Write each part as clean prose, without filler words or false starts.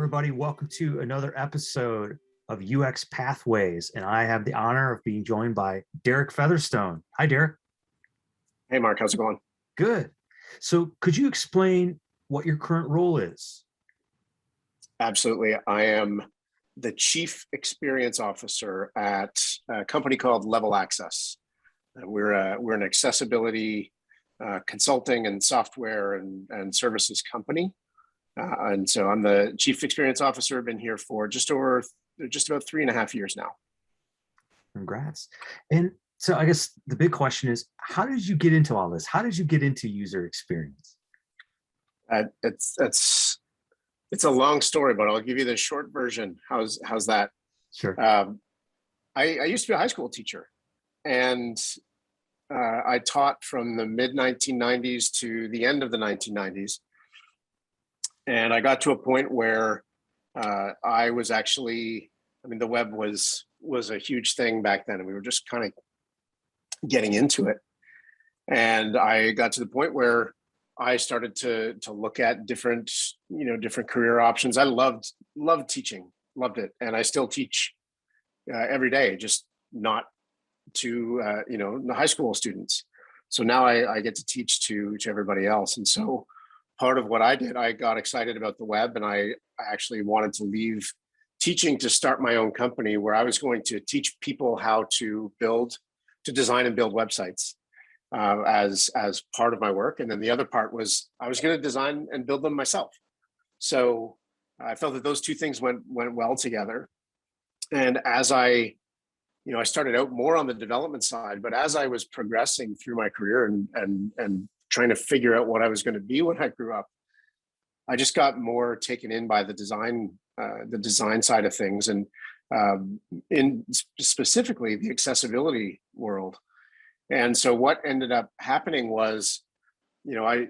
everybody. Welcome to another episode of UX Pathways. And I have the honor of being joined by Derek Featherstone. Hi, Derek. Hey, Mark, how's it going? Good. So, could you explain what your current role is? Absolutely. I am the Chief Experience Officer at a company called Level Access. We're an accessibility consulting and software and services company. And so I'm the Chief Experience Officer. I've been here for just about 3.5 years now. Congrats. And so, I guess the big question is, how did you get into all this? How did you get into user experience? It's a long story, but I'll give you the short version. How's that? Sure. I used to be a high school teacher, and I taught from the mid 1990s to the end of the 1990s. And I got to a point where I was actually, the web was a huge thing back then, and we were just kind of getting into it. And I got to the point where I started to look at different career options. I loved teaching, loved it, and I still teach every day, just not to the high school students. So now I get to teach to everybody else. And so part of what I did, I got excited about the web, and I actually wanted to leave teaching to start my own company where I was going to teach people how to design and build websites as part of my work. And then the other part was I was going to design and build them myself. So I felt that those two things went well together. And as I started out more on the development side, but as I was progressing through my career and trying to figure out what I was going to be when I grew up, I just got more taken in by the design side of things, and in specifically the accessibility world. And so what ended up happening was, I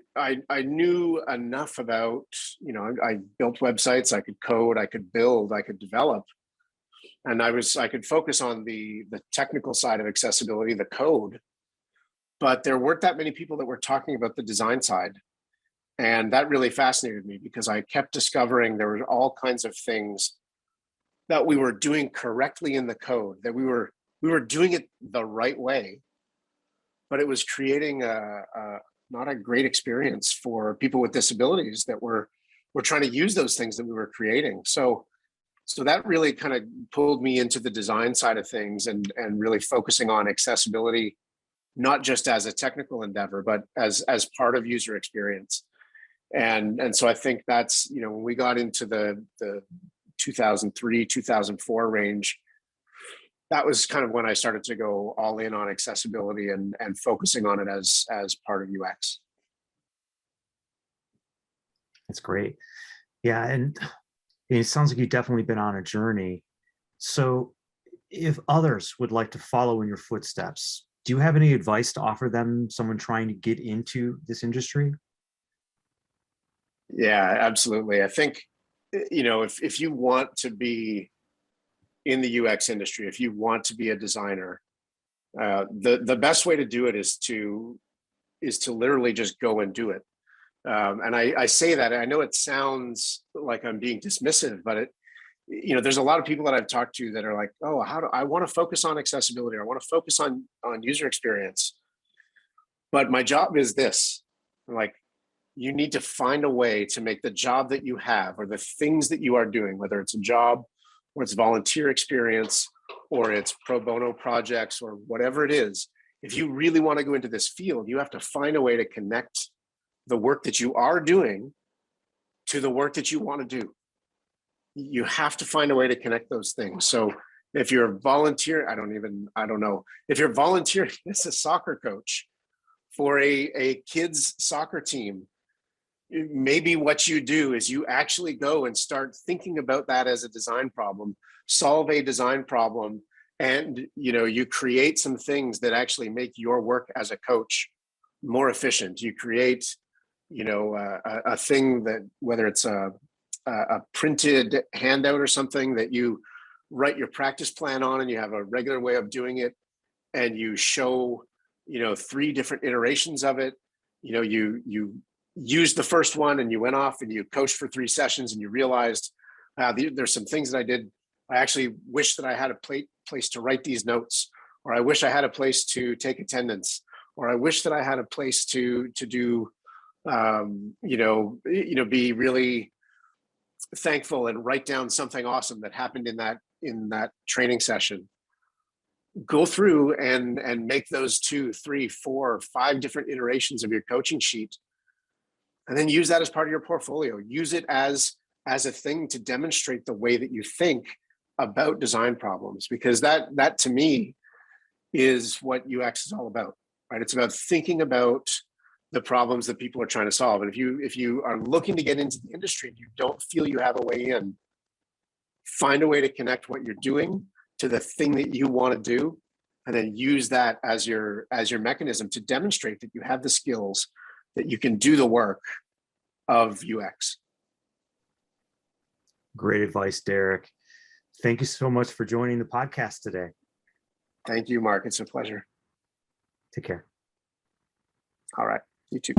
knew enough about, I built websites, I could code, I could build, I could develop. And I could focus on the technical side of accessibility, the code, but there weren't that many people that were talking about the design side. And that really fascinated me because I kept discovering there were all kinds of things that we were doing correctly in the code, that we were doing it the right way, but it was creating not a great experience for people with disabilities that were trying to use those things that we were creating. So that really kind of pulled me into the design side of things and really focusing on accessibility, not just as a technical endeavor, but as part of user experience. And so I think that's, when we got into the 2003, 2004 range, that was kind of when I started to go all in on accessibility and focusing on it as part of UX. That's great. Yeah. And it sounds like you've definitely been on a journey. So if others would like to follow in your footsteps, do you have any advice to offer them, someone trying to get into this industry? Yeah, absolutely. I think, if you want to be in the UX industry, if you want to be a designer, the best way to do it is to literally just go and do it. And I say that, I know it sounds like I'm being dismissive, but there's a lot of people that I've talked to that are like, oh, how do I want to focus on accessibility? I want to focus on user experience, but my job is this. I'm like, you need to find a way to make the job that you have or the things that you are doing, whether it's a job or it's volunteer experience or it's pro bono projects or whatever it is. If you really want to go into this field, you have to find a way to connect the work that you are doing to the work that you want to do. You have to find a way to connect those things. So if you're a volunteer, I don't know. If you're volunteering as a soccer coach for a kids soccer team, maybe what you do is you actually go and start thinking about that as a design problem, solve a design problem, and you create some things that actually make your work as a coach more efficient. You create a thing that, whether it's a printed handout or something that you write your practice plan on and you have a regular way of doing it, and you show 3 different iterations of it. You used the first one and you went off and you coached for 3 sessions and you realized, There's some things that I did. I actually wish that I had a place to write these notes, or I wish I had a place to take attendance, or I wish that I had a place to do, be really thankful and write down something awesome that happened in that training session. Go through and make those 2, 3, 4, 5 different iterations of your coaching sheet, and then use that as part of your portfolio. Use it as a thing to demonstrate the way that you think about design problems, because that to me is what UX is all about, right? It's about thinking about the problems that people are trying to solve. And if you are looking to get into the industry and you don't feel you have a way in, find a way to connect what you're doing to the thing that you want to do, and then use that as your mechanism to demonstrate that you have the skills, that you can do the work of UX. Great advice, Derek. Thank you so much for joining the podcast today. Thank you, Mark. It's a pleasure. Take care. All right. You too.